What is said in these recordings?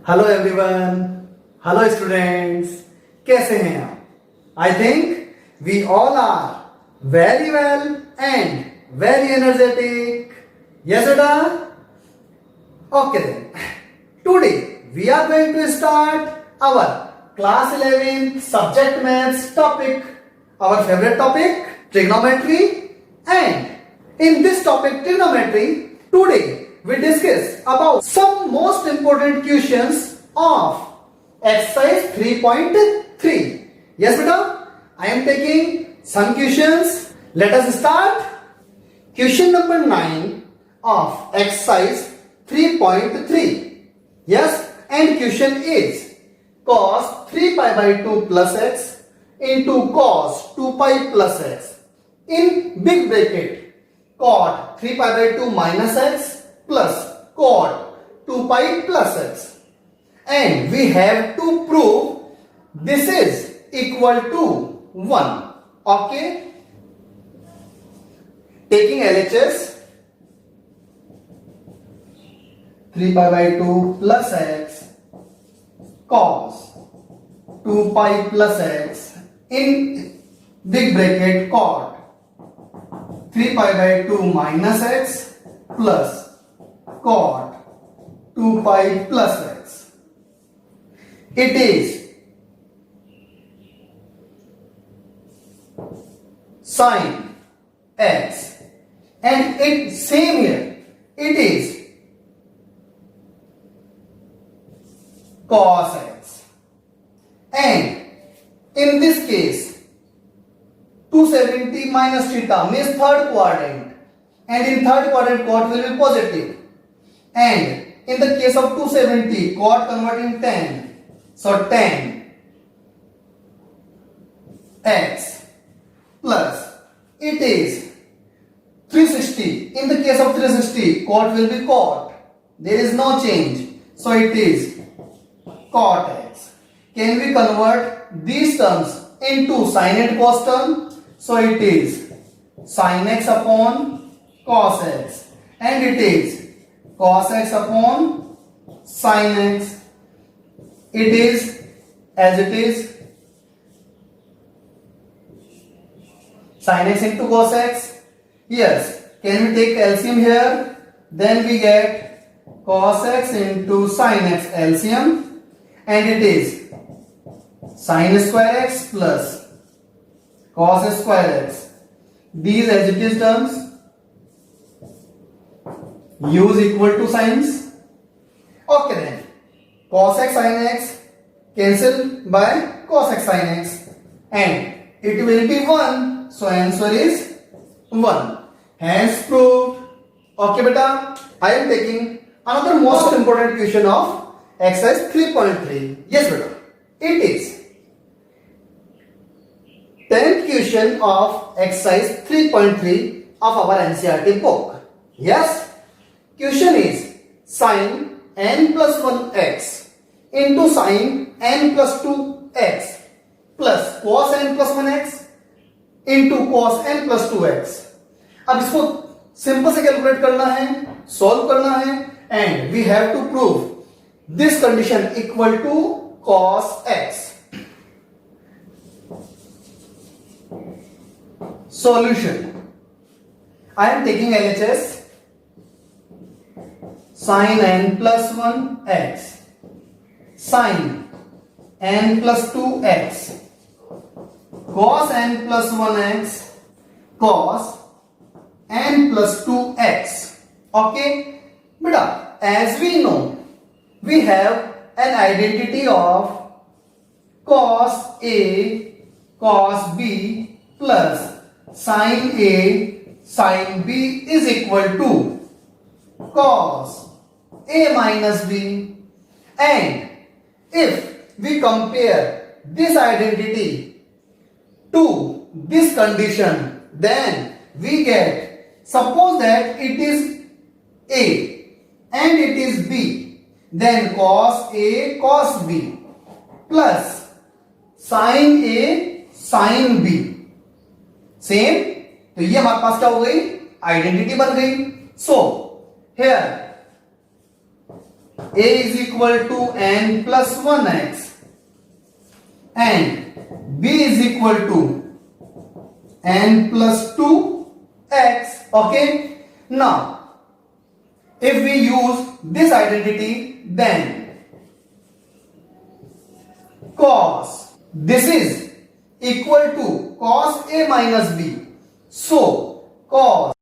Hello everyone, hello students, कैसे हैं आप? I think we all are very well and very energetic. Yes बेटा? Okay then. Today we are going to start our class 11 subject maths topic, our favorite topic trigonometry. And in this topic trigonometry, today we discuss about some most important questions of exercise 3.3. Yes beta, I am taking some questions. Let us start. Question number 9 of exercise 3.3. Yes, and question is cos 3 pi by 2 plus x into cos 2 pi plus x in big bracket cot 3 pi by 2 minus x plus cot 2 pi plus x, and we have to prove this is equal to 1. Okay, taking LHS 3 pi by 2 plus x cos 2 pi plus x in big bracket cot 3 pi by 2 minus x plus cot 2 pi plus x. It is sin x, and it same here it is cos x, and in this case 270 minus theta means third quadrant, and in third quadrant cot will be positive, and in the case of 270 cot converting 10, so 10 x plus it is 360. In the case of 360 cot will be cot, there is no change, so it is cot x. Can we convert these terms into sin and cos term? So it is sin x upon cos x, and it is cos x upon sin x. It is as it is sin x into cos x. Yes, can we take LCM here? Then we get cos x into sin x LCM, and it is sin square x plus cos square x. These as it is terms use equal to signs. Okay then, cos x sin x cancel by cos x sin x, and it will be 1. So answer is 1. Hence proved. Okay beta, I am taking another most important question of exercise 3.3. Yes beta, it is 10th question of exercise 3.3 of our NCERT book. Yes, question is sin n plus 1x into sin n plus 2x plus cos n plus 1x into cos n plus 2x. अब इसको simple से calculate करना है, solve करना है, and we have to prove this condition equal to cos x. Solution. I am taking LHS sin n plus 1x sin n plus 2x cos n plus 1x cos n plus 2x. Okay beta, as we know we have an identity of cos A cos B plus sin A sin B is equal to cos A minus B, and if we compare this identity to this condition, then we get, suppose that it is A and it is B, then cos A cos B plus sin A sin B. Same, तो ये हमारे पास क्या हो गई, identity बन गई. So here a is equal to n plus 1x and b is equal to n plus 2x. Okay, now if we use this identity, then cos this is equal to cos a minus b. So cos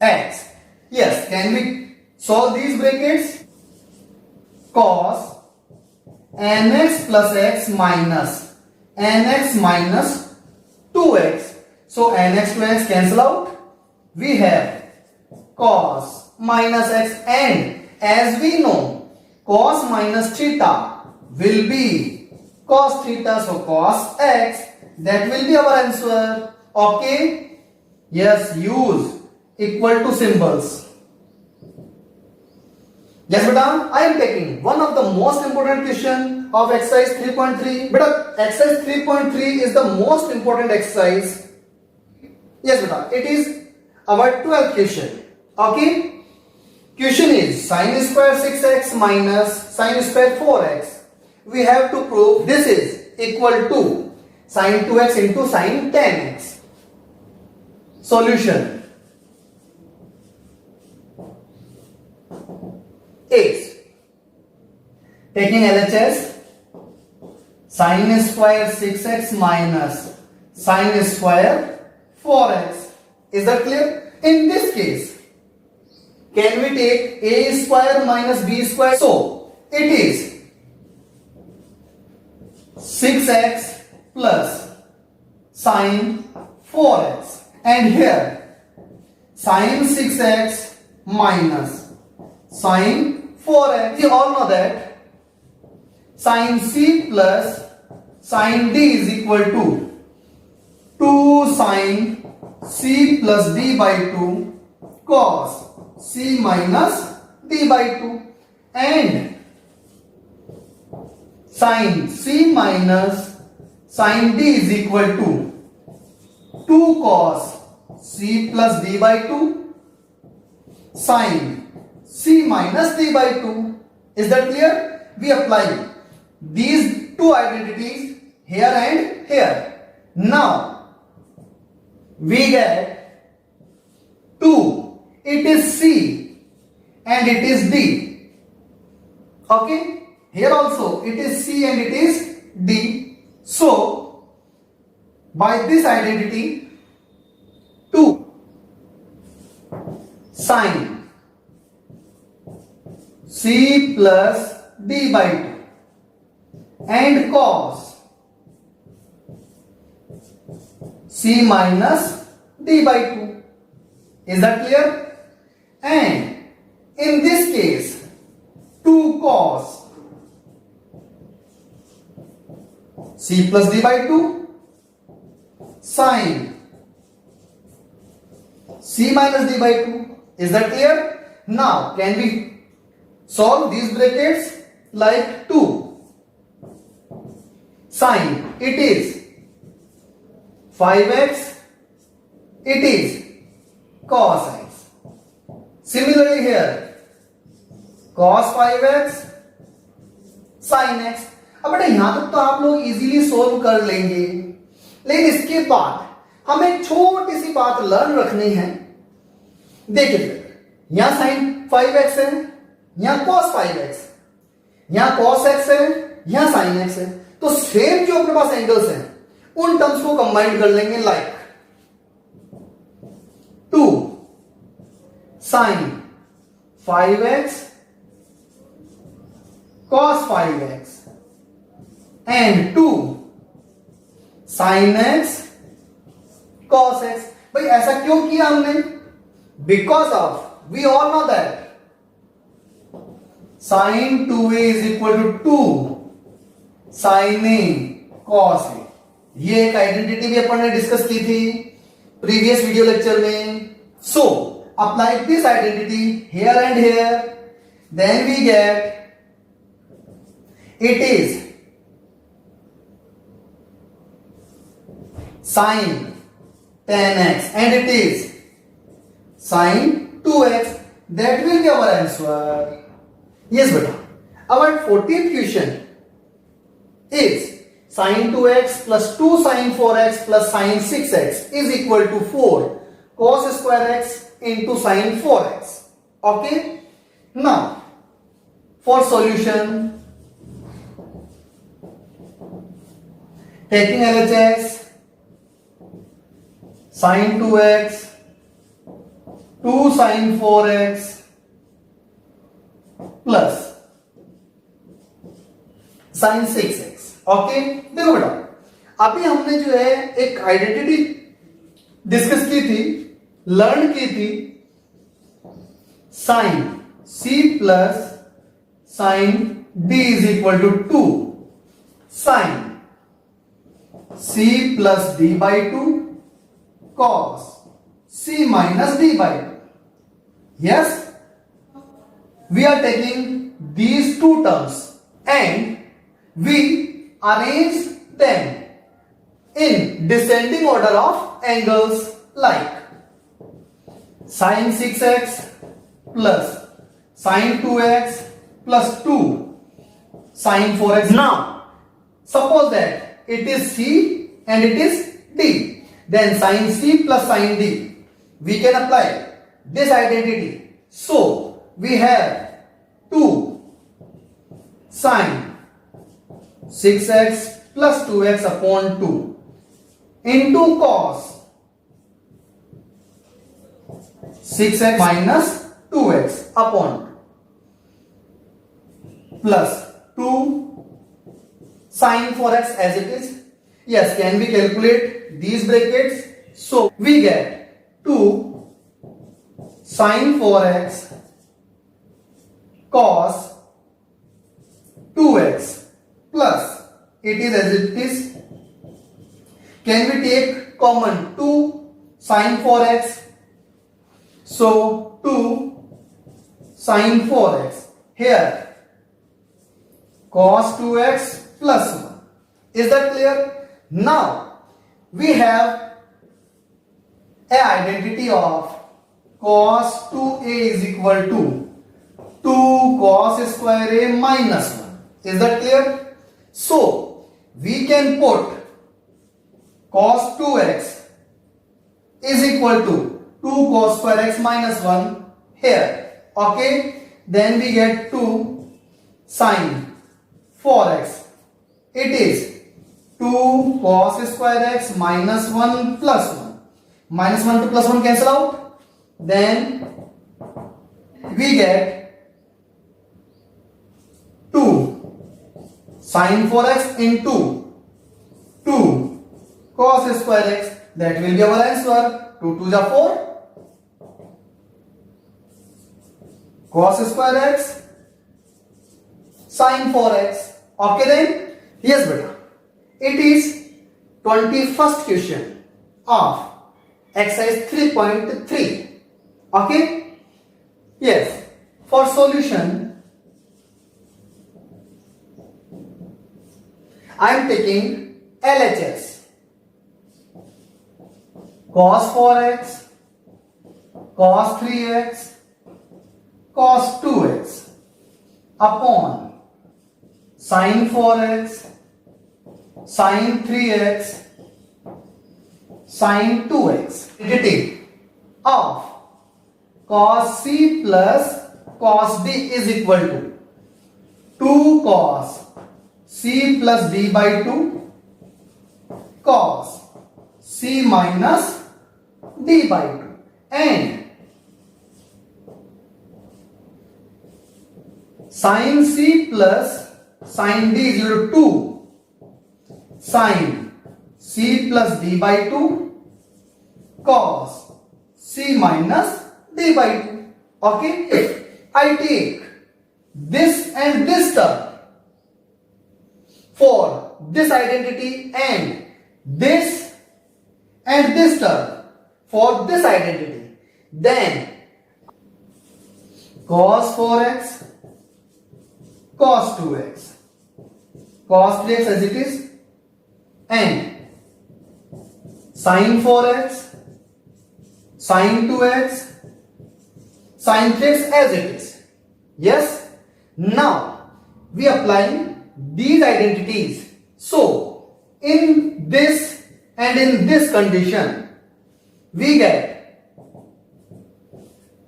x. Yes, can we solve these brackets? Cos nx plus x minus nx minus 2x. So nx to x cancel out. We have cos minus x, and as we know, cos minus theta will be cos theta. So cos x, that will be our answer. Okay. Yes, use equal to symbols. Yes beta, I am taking one of the most important question of exercise 3.3. Beta, exercise 3.3 is the most important exercise. Yes beta, it is our 12th question. Okay, question is sin square 6x minus sin square 4x. We have to prove this is equal to sin 2x into sin 10x. Solution is taking LHS, sin square 6x minus sin square 4x. Is that clear? In this case, can we take a square minus b square? So it is 6x plus sin 4x, and here sin 6x minus sin 4x. We all know that sin c plus sin d is equal to 2 sin c plus d by 2 cos c minus d by 2, and sin c minus sin d is equal to 2 cos c plus d by 2 sin c minus d by 2. Is that clear? We apply these two identities here and here. Now we get 2. It is c and it is d. Okay, here also it is c and it is d. So by this identity, 2 sin c plus d by 2 and cos c minus d by 2. Is that clear? And in this case, 2 cos c plus d by 2 sin c minus d by 2. Is that clear? Now can we solve these brackets? Like 2 sin, it is 5x, it is cos x. Similarly here cos 5x sin x. अब बेटा यहां तक तो आप लोग easily solve कर लेंगे, लेकिन इसके बाद हमें छोटी सी बात लर्न रखनी है. देखिए यहां sin 5x है, यहां cos 5x, यहां cos x है, यहां sin x है. तो सेम जो अपने पास एंगल्स हैं उन टर्म्स को कंबाइन कर लेंगे. Like 2 sin 5x cos 5x and 2 sin x cos x. भाई ऐसा क्यों किया हमने? Because of we all know that sin 2a is equal to 2 sin a cos a. ये एक आइडेंटिटी भी अपन ने डिस्कस की थी प्रीवियस वीडियो लेक्चर में. सो apply this identity here and here, then we get it is sin 10x and it is sin 2x. That will be our answer. Yes beta. Our 14th question is sin 2x plus 2 sin 4x plus sin 6x is equal to 4 cos square x into sin 4x. Okay. Now for solution, taking LHS, sin 2x, 2 sin 4x plus sin 6x. Okay, देखो बेटा, अभी हमने जो है एक identity discuss की थी, learn की थी, sine c plus sine d is equal to 2 sine c plus d by 2 cos c minus d by 2. Yes, we are taking these two terms and we arrange them in descending order of angles like sin 6x plus sin 2x plus 2 sin 4x. Now suppose that it is c and it is d, then sin c plus sin d, we can apply this identity. So we have 2 sin 6x plus 2x upon 2 into cos 6x minus 2x upon 2 plus 2 sin 4x as it is. Yes, can we calculate these brackets? So we get 2 sin 4x cos 2x plus it is as it is. Can we take common 2 sin 4x? So 2 sin 4x here cos 2x plus 1. Is that clear? Now we have a identity of cos 2a is equal to 2 cos square a minus 1. Is that clear? So we can put cos 2x is equal to 2 cos square x minus 1 here. Okay, then we get 2 sin 4x. It is 2 cos square x minus 1 plus 1. Minus 1 to plus 1 cancel out. Then we get 2 sin 4x into 2 cos square x. That will be our answer. 2 2 is 4 cos square x sin 4x. Okay then? Yes beta. It is 21st question of exercise 3.3. Okay? Yes. For solution, I am taking LHS. Cos 4x, cos 3x, cos 2x upon sin 4x, sin 3x, sin 2x. Identity of cos c plus cos d is equal to 2 cos c plus d by 2 cos c minus d by 2 and sin c plus sin d is equal to 2 sin c plus d by 2 cos c minus d by 2. Okay, if I take this and this term for this identity and this term for this identity, then cos 4x cos 2x cos 3x as it is and sin 4x sin 2x sin 3x as it is. Yes. Now we applying these identities. So in this and in this condition we get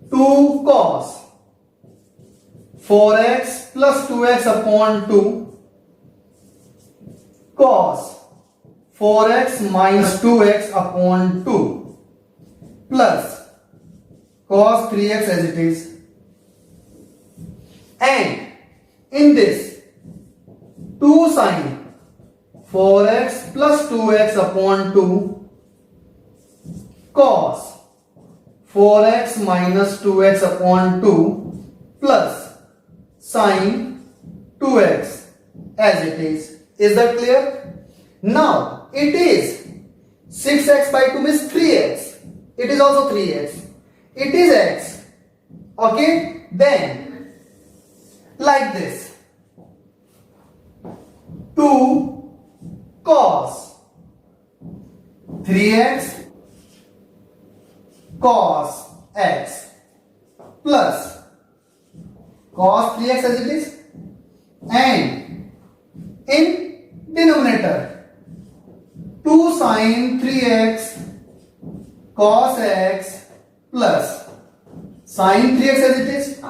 2 cos 4x plus 2x upon 2 cos 4x minus 2x upon 2 plus cos 3x as it is. And in this 2 sin 4x plus 2x upon 2 cos 4x minus 2x upon 2 plus sin 2x as it is. Is that clear? Now it is 6x by 2 means 3x. It is also 3x. It is x. Okay? Then like this 2 cos 3x cos x plus cos 3x as it is, and in denominator 2 sin 3x cos x plus sin 3x as it is.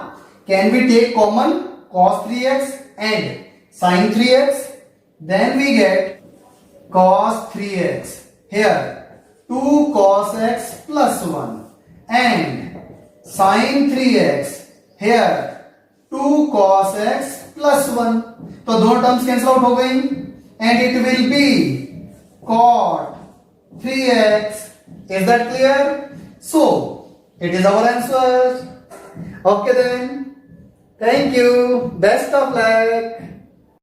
Can we take common cos 3x and sin 3x? Then we get cos 3x. Here 2 cos x plus 1 and sin 3x. Here 2 cos x plus 1. तो दो terms cancel out हो गई and it will be cot 3x. Is that clear? So it is our answer. Okay then. Thank you. Best of luck.